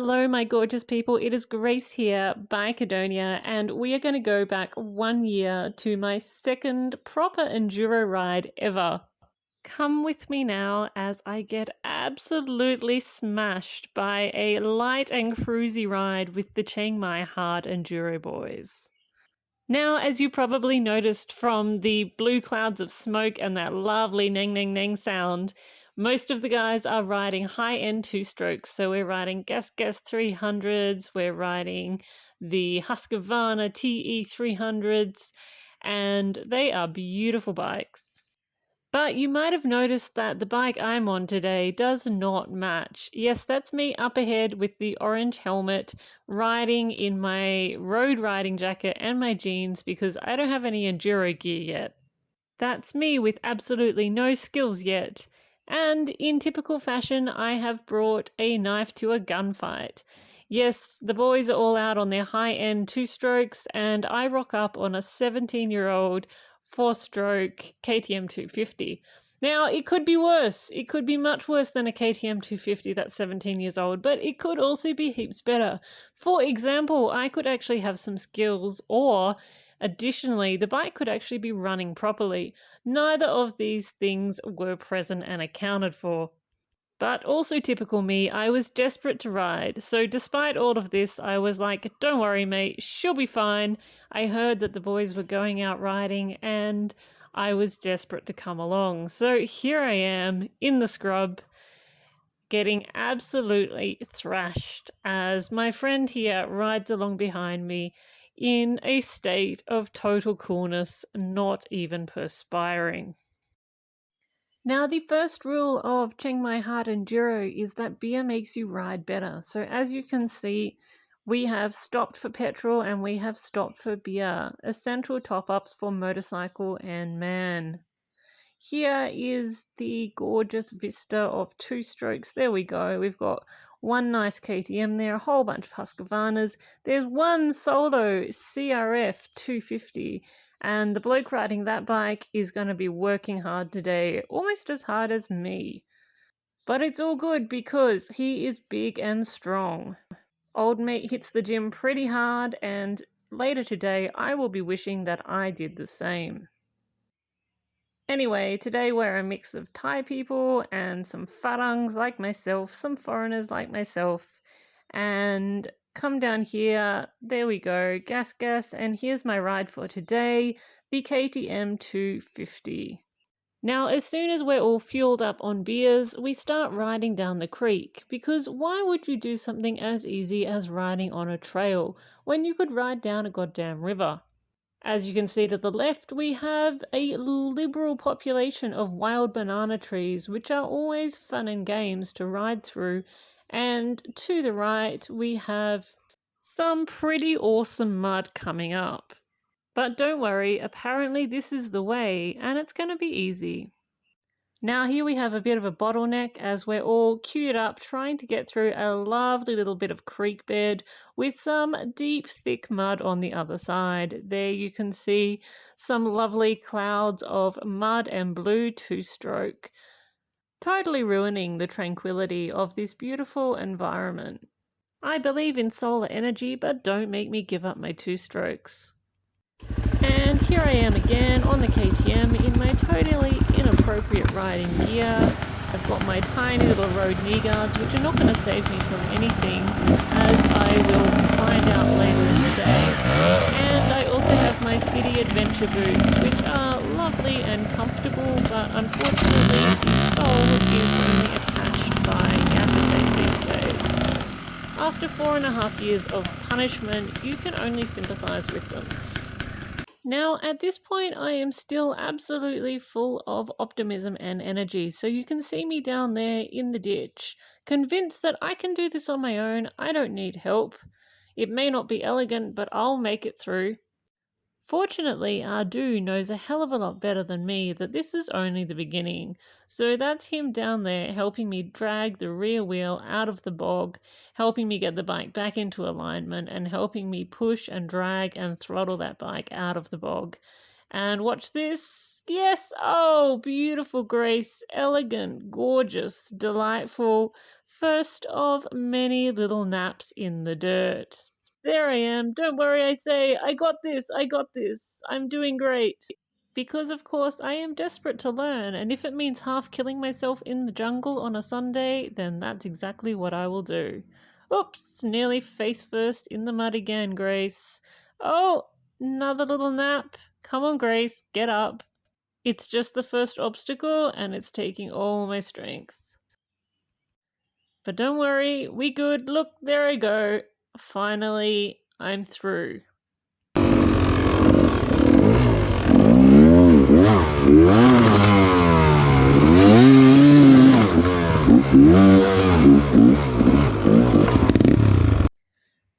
Hello, my gorgeous people. It is Grace here, Bicodonia, and we are going to go back 1 year to my second proper enduro ride ever. Come with me now as I get absolutely smashed by a light and cruisy ride with the Chiang Mai Hard Enduro boys. Now, as you probably noticed from the blue clouds of smoke and that lovely nang nang nang sound, most of the guys are riding high-end two-strokes. So we're riding Gas 300s, we're riding the Husqvarna TE 300s, and they are beautiful bikes. But you might have noticed that the bike I'm on today does not match. Yes, that's me up ahead with the orange helmet, riding in my road riding jacket and my jeans because I don't have any enduro gear yet. That's me with absolutely no skills yet. And in typical fashion, I have brought a knife to a gunfight. Yes, the boys are all out on their high-end two-strokes, and I rock up on a 17-year-old four-stroke KTM 250. Now, it could be worse. It could be much worse than a KTM 250 that's 17 years old, but it could also be heaps better. For example, I could actually have some skills, or additionally, the bike could actually be running properly. Neither of these things were present and accounted for. But also typical me, I was desperate to ride. So despite all of this, I was like, don't worry, mate, she'll be fine. I heard that the boys were going out riding and I was desperate to come along. So here I am in the scrub, getting absolutely thrashed as my friend here rides along behind me in a state of total coolness, not even perspiring. Now, the first rule of Chiang Mai Hard Enduro is that beer makes you ride better. So as you can see, we have stopped for petrol and we have stopped for beer, essential top-ups for motorcycle and man. Here is the gorgeous vista of two strokes. There we go. We've got one nice KTM there, a whole bunch of Husqvarnas. There's one solo CRF 250. And the bloke riding that bike is going to be working hard today, almost as hard as me. But it's all good because he is big and strong. Old mate hits the gym pretty hard, and later today I will be wishing that I did the same. Anyway, today we're a mix of Thai people and some Farangs like myself, some foreigners like myself, and come down here, there we go, gas, and here's my ride for today, the KTM 250. Now, as soon as we're all fueled up on beers, we start riding down the creek, because why would you do something as easy as riding on a trail when you could ride down a goddamn river? As you can see to the left, we have a liberal population of wild banana trees, which are always fun and games to ride through. And to the right, we have some pretty awesome mud coming up. But don't worry, apparently this is the way, and it's going to be easy. Now here we have a bit of a bottleneck as we're all queued up trying to get through a lovely little bit of creek bed with some deep thick mud on the other side. There you can see some lovely clouds of mud and blue two-stroke, totally ruining the tranquility of this beautiful environment. I believe in solar energy, but don't make me give up my two-strokes. And here I am again on the KTM in my totally inappropriate riding gear. I've got my tiny little road knee guards, which are not going to save me from anything, as I will find out later in the day. And I also have my city adventure boots, which are lovely and comfortable, but unfortunately the sole is only attached by gaffer tape these days. After 4.5 years of punishment, you can only sympathise with them. Now, at this point, I am still absolutely full of optimism and energy, so you can see me down there in the ditch, convinced that I can do this on my own, I don't need help. It may not be elegant, but I'll make it through. Fortunately, Ardu knows a hell of a lot better than me that this is only the beginning, so that's him down there helping me drag the rear wheel out of the bog, helping me get the bike back into alignment, and helping me push and drag and throttle that bike out of the bog. And watch this. Yes, oh, beautiful Grace, elegant, gorgeous, delightful, first of many little naps in the dirt. There I am. Don't worry, I say. I got this. I got this. I'm doing great. Because, of course, I am desperate to learn, and if it means half killing myself in the jungle on a Sunday, then that's exactly what I will do. Oops, nearly face first in the mud again, Grace. Oh, another little nap. Come on, Grace, get up. It's just the first obstacle, and it's taking all my strength. But don't worry, we good. Look, there I go. Finally, I'm through.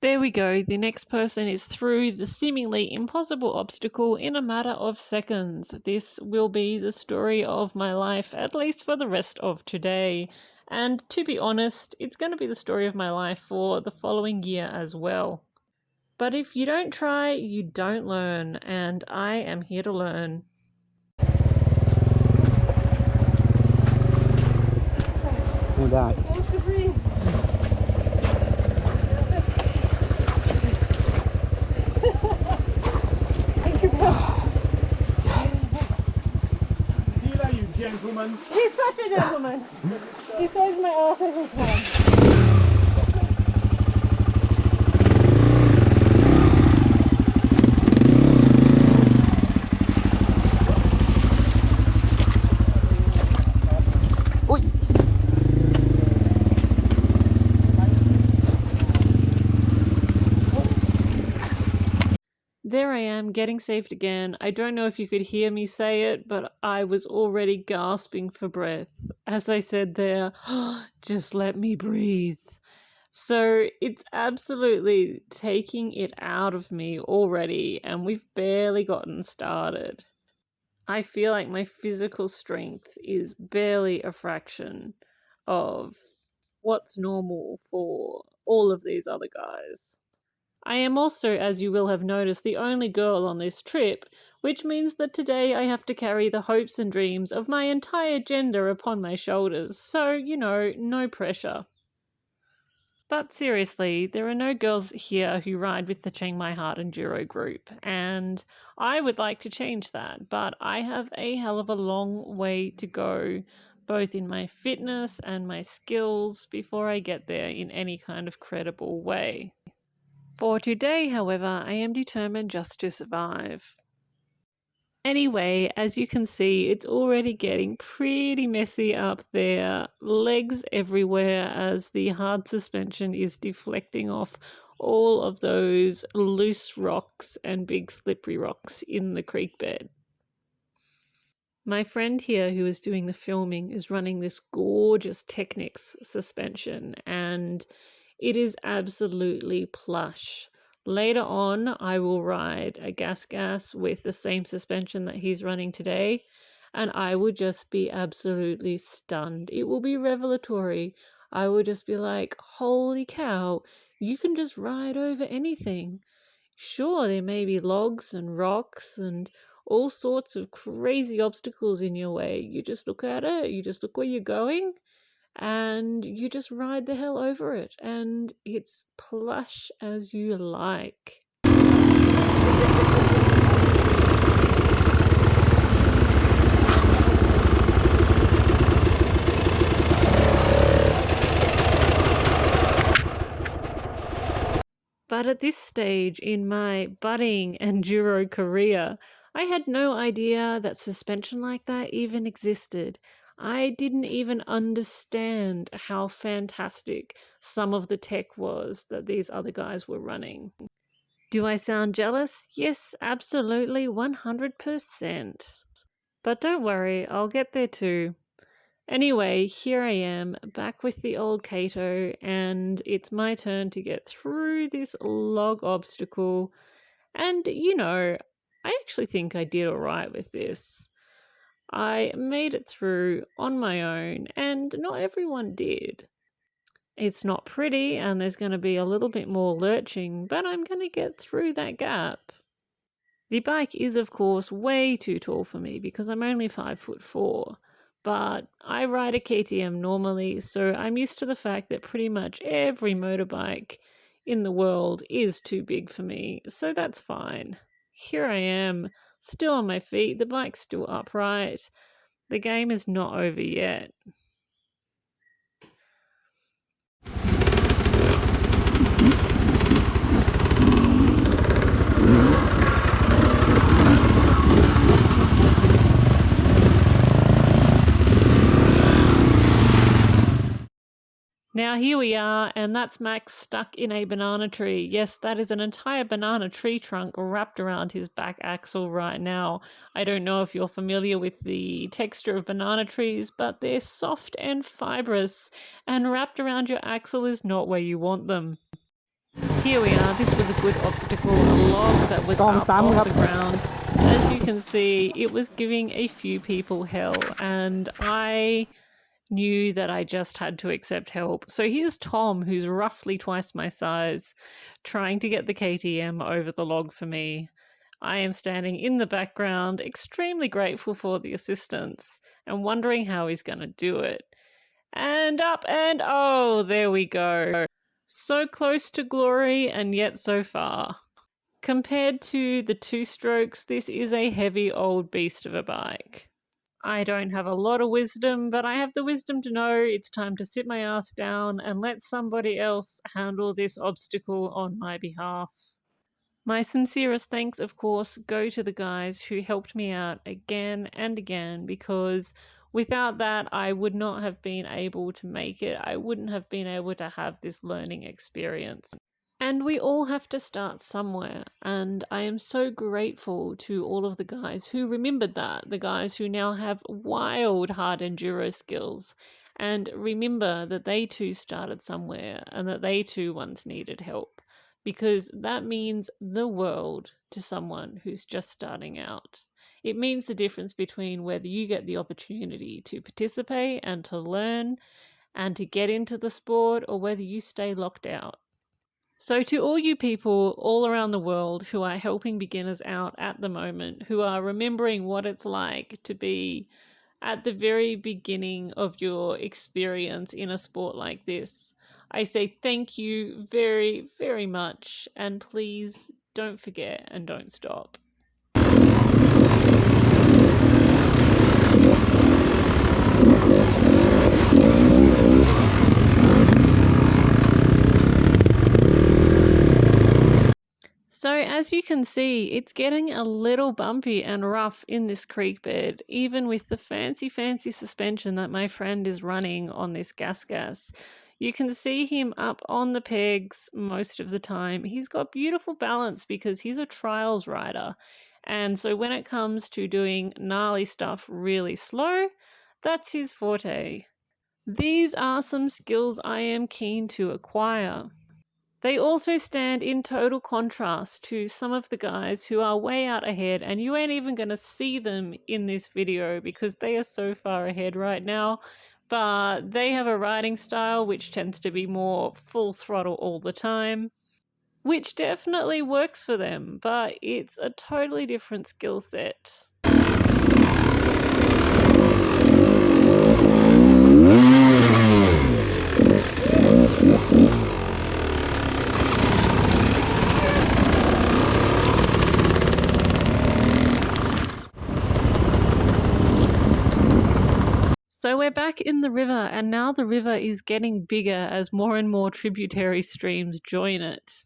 There we go, the next person is through the seemingly impossible obstacle in a matter of seconds. This will be the story of my life, at least for the rest of today. And to be honest, it's going to be the story of my life for the following year as well. But if you don't try, you don't learn, and I am here to learn. Look at that. You gentleman. He's such a gentleman. He saves my ass every time. Oi. There I am, getting saved again. I don't know if you could hear me say it, but I was already gasping for breath. As I said there, just let me breathe. So it's absolutely taking it out of me already, and we've barely gotten started. I feel like my physical strength is barely a fraction of what's normal for all of these other guys. I am also, as you will have noticed, the only girl on this trip, which means that today I have to carry the hopes and dreams of my entire gender upon my shoulders, so, no pressure. But seriously, there are no girls here who ride with the Chiang Mai Hard Enduro group, and I would like to change that, but I have a hell of a long way to go, both in my fitness and my skills, before I get there in any kind of credible way. For today, however, I am determined just to survive. Anyway, as you can see, it's already getting pretty messy up there. Legs everywhere as the hard suspension is deflecting off all of those loose rocks and big slippery rocks in the creek bed. My friend here who is doing the filming is running this gorgeous Technics suspension, and it is absolutely plush. Later on, I will ride a gas with the same suspension that he's running today, and I will just be absolutely stunned. It will be revelatory. I will just be like, holy cow, you can just ride over anything. Sure, there may be logs and rocks and all sorts of crazy obstacles in your way. You just look at it, you just look where you're going, and you just ride the hell over it, and it's plush as you like. But at this stage in my budding enduro career, I had no idea that suspension like that even existed. I didn't even understand how fantastic some of the tech was that these other guys were running. Do I sound jealous? Yes, absolutely, 100%. But don't worry, I'll get there too. Anyway, here I am, back with the old Kato, and it's my turn to get through this log obstacle. And, I actually think I did alright with this. I made it through on my own, and not everyone did. It's not pretty, and there's going to be a little bit more lurching, but I'm going to get through that gap. The bike is, of course, way too tall for me because I'm only 5'4", but I ride a KTM normally, so I'm used to the fact that pretty much every motorbike in the world is too big for me, so that's fine. Here I am, still on my feet, the bike's still upright. The game is not over yet. Now here we are, and that's Max stuck in a banana tree. Yes, that is an entire banana tree trunk wrapped around his back axle right now. I don't know if you're familiar with the texture of banana trees, but they're soft and fibrous, and wrapped around your axle is not where you want them. Here we are, this was a good obstacle, a log that was up off the ground. As you can see, it was giving a few people hell, and I knew that I just had to accept help. So here's Tom, who's roughly twice my size, trying to get the KTM over the log for me. I am standing in the background, extremely grateful for the assistance, and wondering how he's going to do it. And up and oh, there we go. So close to glory and yet so far. Compared to the two strokes, this is a heavy old beast of a bike. I don't have a lot of wisdom, but I have the wisdom to know it's time to sit my ass down and let somebody else handle this obstacle on my behalf. My sincerest thanks, of course, go to the guys who helped me out again and again, because without that, I would not have been able to make it. I wouldn't have been able to have this learning experience. And we all have to start somewhere. And I am so grateful to all of the guys who remembered that, the guys who now have wild hard enduro skills, and remember that they too started somewhere and that they too once needed help. Because that means the world to someone who's just starting out. It means the difference between whether you get the opportunity to participate and to learn and to get into the sport, or whether you stay locked out. So, to all you people all around the world who are helping beginners out at the moment, who are remembering what it's like to be at the very beginning of your experience in a sport like this, I say thank you very, very much, and please don't forget and don't stop. So as you can see, it's getting a little bumpy and rough in this creek bed, even with the fancy suspension that my friend is running on this gas. You can see him up on the pegs most of the time. He's got beautiful balance because he's a trials rider. And so when it comes to doing gnarly stuff really slow, that's his forte. These are some skills I am keen to acquire. They also stand in total contrast to some of the guys who are way out ahead, and you ain't even going to see them in this video because they are so far ahead right now. But they have a riding style which tends to be more full throttle all the time, which definitely works for them, but it's a totally different skill set. So we're back in the river, and now the river is getting bigger as more and more tributary streams join it.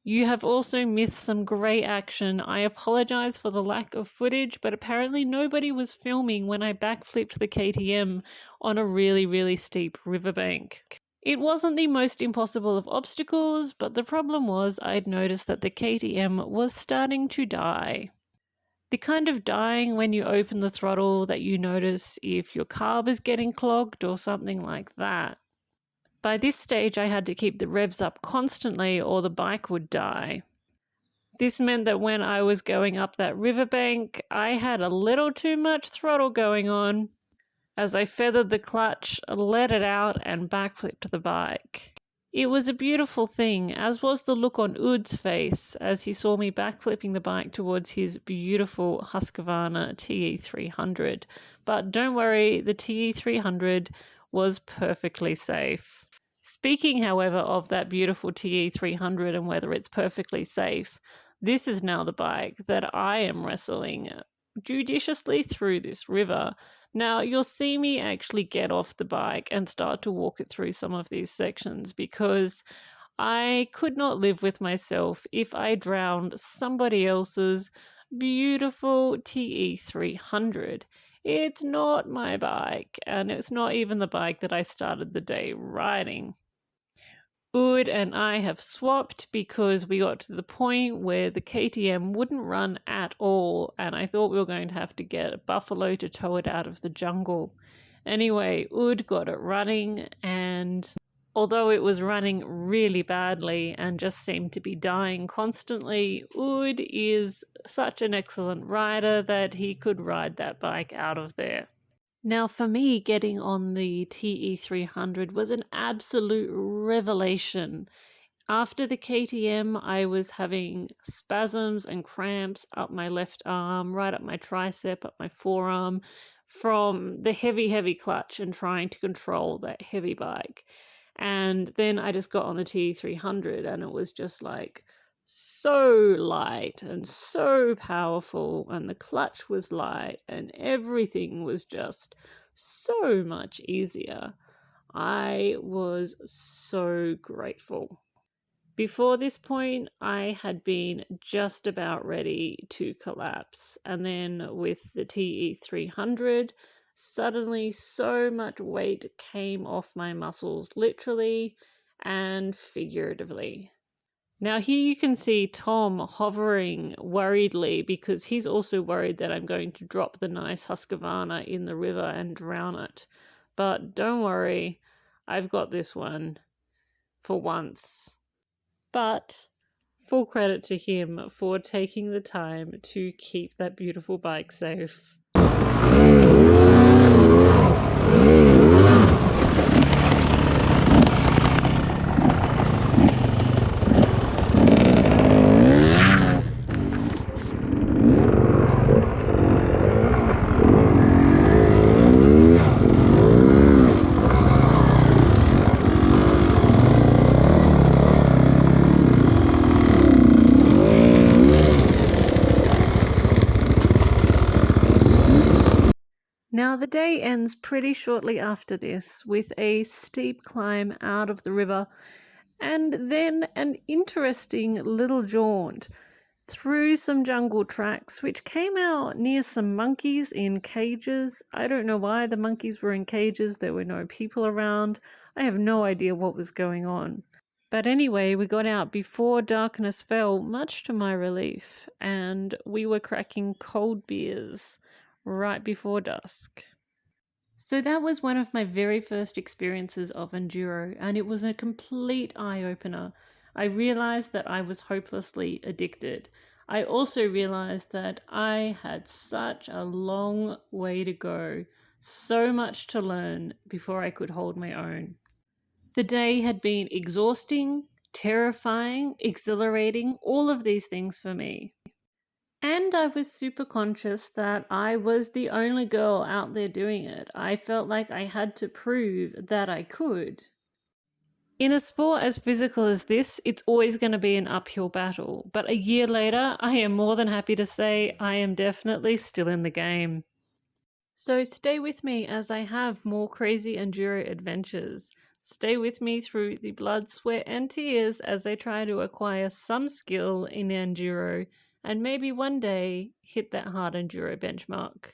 You have also missed some great action. I apologize for the lack of footage, but apparently nobody was filming when I backflipped the KTM on a really steep riverbank. It wasn't the most impossible of obstacles, but the problem was I'd noticed that the KTM was starting to die. The kind of dying when you open the throttle that you notice if your carb is getting clogged or something like that. By this stage, I had to keep the revs up constantly or the bike would die. This meant that when I was going up that riverbank, I had a little too much throttle going on. As I feathered the clutch, let it out, and backflipped the bike. It was a beautiful thing, as was the look on Oud's face as he saw me backflipping the bike towards his beautiful Husqvarna TE300. but don't worry, the TE300 was perfectly safe. Speaking, however, of that beautiful TE300 and whether it's perfectly safe, this is now the bike that I am wrestling judiciously through this river. Now, you'll see me actually get off the bike and start to walk it through some of these sections because I could not live with myself if I drowned somebody else's beautiful TE300. It's not my bike, and it's not even the bike that I started the day riding. Ud and I have swapped because we got to the point where the KTM wouldn't run at all, and I thought we were going to have to get a buffalo to tow it out of the jungle. Anyway, Ud got it running, and although it was running really badly and just seemed to be dying constantly, Ud is such an excellent rider that he could ride that bike out of there. Now, for me, getting on the TE300 was an absolute revelation. After the KTM, I was having spasms and cramps up my left arm, right up my tricep, up my forearm, from the heavy clutch and trying to control that heavy bike. And then I just got on the TE300 and it was just like so light and so powerful, and the clutch was light and everything was just so much easier. I was so grateful. Before this point, I had been just about ready to collapse, and then with the TE300, suddenly so much weight came off my muscles, literally and figuratively. Now here you can see Tom hovering worriedly because he's also worried that I'm going to drop the nice Husqvarna in the river and drown it. But don't worry, I've got this one for once. But full credit to him for taking the time to keep that beautiful bike safe. Now the day ends pretty shortly after this with a steep climb out of the river and then an interesting little jaunt through some jungle tracks which came out near some monkeys in cages. I don't know why the monkeys were in cages, there were no people around. I have no idea what was going on. But anyway, we got out before darkness fell, much to my relief, and we were cracking cold beers right before dusk. So that was one of my very first experiences of enduro, and it was a complete eye-opener. I realized that I was hopelessly addicted. I also realized that I had such a long way to go, so much to learn before I could hold my own. The day had been exhausting, terrifying, exhilarating, all of these things for me. And I was super conscious that I was the only girl out there doing it. I felt like I had to prove that I could. In a sport as physical as this, it's always going to be an uphill battle. But a year later, I am more than happy to say I am definitely still in the game. So stay with me as I have more crazy enduro adventures. Stay with me through the blood, sweat, and tears as I try to acquire some skill in enduro and maybe one day hit that hard enduro benchmark.